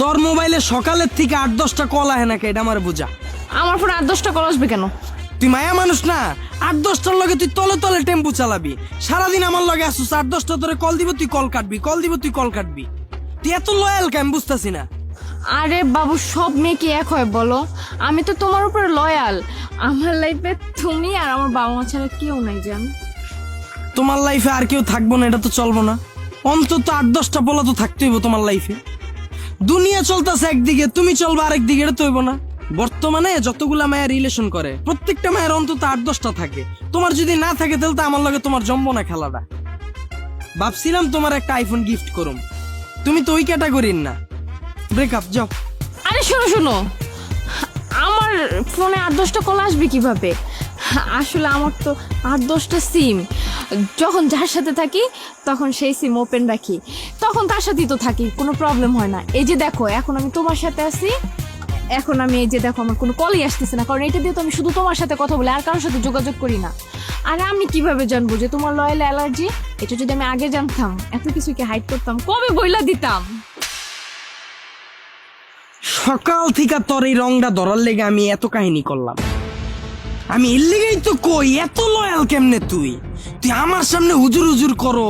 তোর মোবাইলে সকালের থেকে 8-10টা কল আহে নাকি এটা আমার বুঝা। আমার ফোনে 8-10টা কল আসবে কেন? তুই মায়া মানুষ না, 8-10টার লগে তুই তলে তলে টেম্পু চালাবি। সারাদিন আমার লগে আসুস, 8-10টা তোরে কল দিব, তুই কল কাটবি, কল দিব, তুই কল কাটবি। তুই এত লয়াল কেন বুঝতেছি না। আরে বাবু, সব মেয়ে কি এক হয় বলো? আমি তো তোমার উপর লয়াল। আমার লাইফে তুমি আর আমার বাবা মা ছাড়া কেউ নাই জান। তোমার লাইফে আর কেউ থাকবো না এটা তো চলবো না। অন্তত 8-10টা পোলা তো থাকতে হইব তোমার লাইফে। দুনিয়া চলতেছে একদিকে, তুমি চলবা আরেক দিকে, এটা তো হইব না। বর্তমানে যতগুলা মায়ের রিলেশন করে প্রত্যেকটা মায়ের অন্তত 8-10টা থাকে। তোমার যদি না থাকে তাহলে তো আমার লগে তোমার জমবো না খেলাটা। ভাবছিলাম তোমার একটা আইফোন গিফট করুম, তুমি তো ওই ক্যাটাগরির না। ব্রেকআপ, যাও। আরে শোনো শোনো, আমার ফোনে 8-10টা কল আসবে কিভাবে? আসলে আমার তো 8-10টা সিম। যখন যার সাথে থাকি তখন সেই সিম ওপেন রাখি, তখন তার সাথেই তো থাকি, কোনো প্রবলেম হয় না। এই যে দেখো, এখন আমি তোমার সাথে আছি, এখন আমি এই যে দেখো আমার কোনো কলই আসতেছে না, কারণ এটা দিয়ে তো আমি শুধু তোমার সাথে কথা বলি, আর কারোর সাথে যোগাযোগ করি না। আর আমি কিভাবে জানবো যে তোমার লয়াল অ্যালার্জি? এটা যদি আমি আগে জানতাম এত কিছু কি হাইড করতাম, কবে বইলা দিতাম। সকাল থেকে তোর এই রংটা ধরার লেগে আমি এত কাহিনী করলাম। আমি এর লেগেই তো কই, এত লয়াল কেমনে তুই? তুই আমার সামনে হুজুর হুজুর করো।